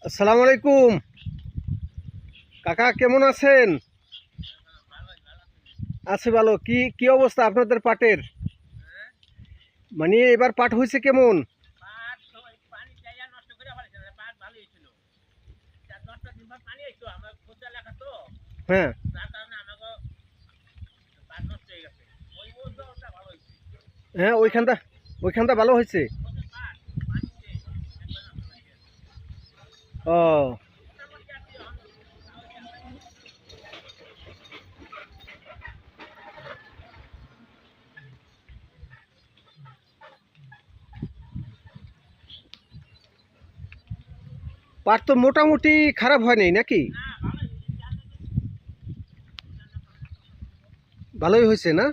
আসসালামু আলাইকুম কাকা, কেমন আছেন? আছি ভালো। কি কি অবস্থা আপনাদের পাটের? মানে এবার পাট হয়েছে কেমন? হ্যাঁ, হ্যাঁ, ওইখানটা ভালো হয়েছে। ও, পাট তো মোটামুটি খারাপ হয় নাই নাকি? ভালোই হয়েছে না?